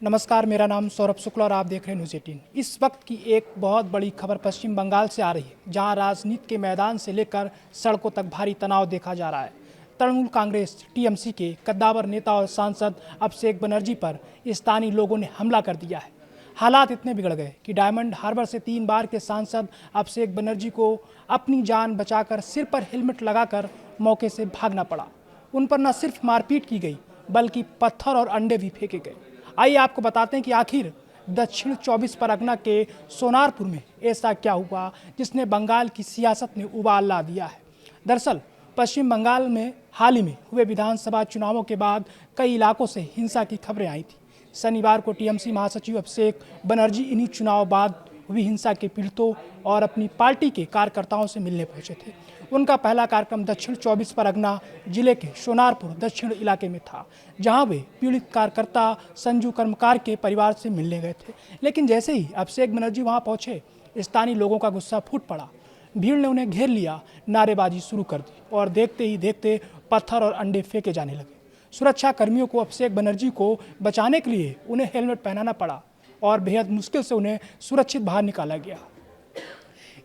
नमस्कार, मेरा नाम सौरभ शुक्ला और आप देख रहे हैं न्यूज़ 18। इस वक्त की एक बहुत बड़ी खबर पश्चिम बंगाल से आ रही है, जहां राजनीति के मैदान से लेकर सड़कों तक भारी तनाव देखा जा रहा है। तृणमूल कांग्रेस टीएमसी के कद्दावर नेता और सांसद अभिषेक बनर्जी पर स्थानीय लोगों ने हमला कर दिया है। हालात इतने बिगड़ गए कि डायमंड हार्बर से 3 बार के सांसद अभिषेक बनर्जी को अपनी जान बचाकर सिर पर हेलमेट लगाकर मौके से भागना पड़ा। उन पर न सिर्फ मारपीट की गई बल्कि पत्थर और अंडे भी फेंके गए। आइए आपको बताते हैं कि आखिर दक्षिण 24 परगना के सोनारपुर में ऐसा क्या हुआ जिसने बंगाल की सियासत में उबाल ला दिया है। दरअसल पश्चिम बंगाल में हाल ही में हुए विधानसभा चुनावों के बाद कई इलाकों से हिंसा की खबरें आई थी। शनिवार को टीएमसी महासचिव अभिषेक बनर्जी इन्हीं चुनाव बाद हुई हिंसा के पीड़ितों और अपनी पार्टी के कार्यकर्ताओं से मिलने पहुंचे थे। उनका पहला कार्यक्रम दक्षिण 24 परगना जिले के सोनारपुर दक्षिण इलाके में था, जहां वे पीड़ित कार्यकर्ता संजू कर्मकार के परिवार से मिलने गए थे। लेकिन जैसे ही अभिषेक बनर्जी वहां पहुंचे, स्थानीय लोगों का गुस्सा फूट पड़ा। भीड़ ने उन्हें घेर लिया, नारेबाजी शुरू कर दी और देखते ही देखते पत्थर और अंडे फेंके जाने लगे। सुरक्षा कर्मियों को अभिषेक बनर्जी को बचाने के लिए उन्हें हेलमेट पहनाना पड़ा और बेहद मुश्किल से उन्हें सुरक्षित बाहर निकाला गया।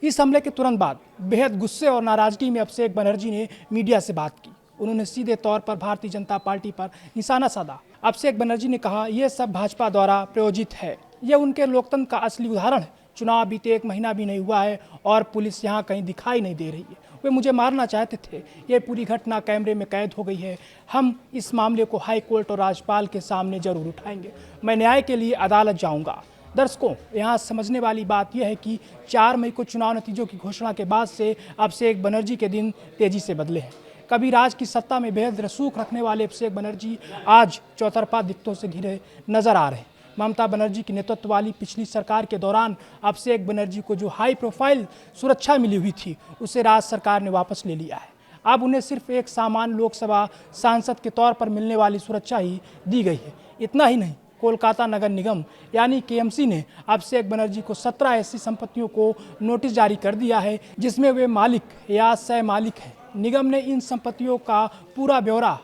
इस हमले के तुरंत बाद बेहद गुस्से और नाराजगी में अभिषेक बनर्जी ने मीडिया से बात की। उन्होंने सीधे तौर पर भारतीय जनता पार्टी पर निशाना साधा। अभिषेक बनर्जी ने कहा, यह सब भाजपा द्वारा प्रायोजित है। यह उनके लोकतंत्र का असली उदाहरण है। चुनाव बीते 1 महीना भी नहीं हुआ है और पुलिस यहाँ कहीं दिखाई नहीं दे रही है। वे मुझे मारना चाहते थे। ये पूरी घटना कैमरे में कैद हो गई है। हम इस मामले को हाई कोर्ट और राज्यपाल के सामने जरूर उठाएंगे। मैं न्याय के लिए अदालत जाऊंगा। दर्शकों, यहाँ समझने वाली बात यह है कि 4 मई को चुनाव नतीजों की घोषणा के बाद से अभिषेक बनर्जी के दिन तेजी से बदले हैं। कभी राज की सत्ता में बेहद रसूख रखने वाले अभिषेक बनर्जी आज चौतरफा दिक्कतों से घिरे नजर आ रहे हैं। ममता बनर्जी की नेतृत्व वाली पिछली सरकार के दौरान अभिषेक बनर्जी को जो हाई प्रोफाइल सुरक्षा मिली हुई थी, उसे राज्य सरकार ने वापस ले लिया है। अब उन्हें सिर्फ एक सामान्य लोकसभा सांसद के तौर पर मिलने वाली सुरक्षा ही दी गई है। इतना ही नहीं, कोलकाता नगर निगम यानी केएमसी ने अभिषेक बनर्जी को 17 ऐसी संपत्तियों को नोटिस जारी कर दिया है जिसमें वे मालिक या सह मालिक हैं। निगम ने इन संपत्तियों का पूरा ब्यौरा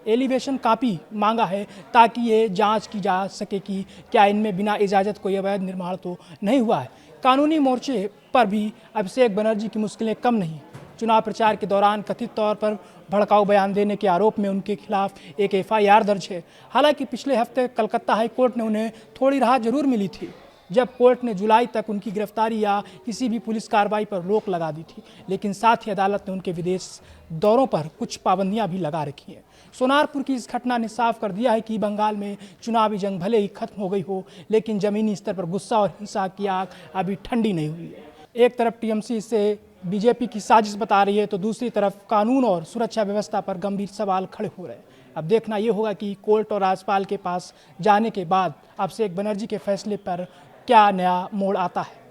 एलिवेशन कॉपी मांगा है ताकि ये जांच की जा सके कि क्या इनमें बिना इजाज़त कोई अवैध निर्माण तो नहीं हुआ है। कानूनी मोर्चे पर भी अभिषेक बनर्जी की मुश्किलें कम नहीं। चुनाव प्रचार के दौरान कथित तौर पर भड़काऊ बयान देने के आरोप में उनके खिलाफ एक एफआईआर दर्ज है। हालांकि पिछले हफ्ते कलकत्ता हाई कोर्ट ने उन्हें थोड़ी राहत जरूर मिली थी, जब कोर्ट ने जुलाई तक उनकी गिरफ्तारी या किसी भी पुलिस कार्रवाई पर रोक लगा दी थी। लेकिन साथ ही अदालत ने उनके विदेश दौरों पर कुछ पाबंदियां भी लगा रखी हैं। सोनारपुर की इस घटना ने साफ कर दिया है कि बंगाल में चुनावी जंग भले ही खत्म हो गई हो, लेकिन जमीनी स्तर पर गुस्सा और हिंसा की आग अभी ठंडी नहीं हुई है। एक तरफ टीएमसी से बीजेपी की साजिश बता रही है, तो दूसरी तरफ कानून और सुरक्षा व्यवस्था पर गंभीर सवाल खड़े हो रहे हैं। अब देखना ये होगा कि कोर्ट और राज्यपाल के पास जाने के बाद अभिषेक बनर्जी के फैसले पर क्या नया मोड़ आता है।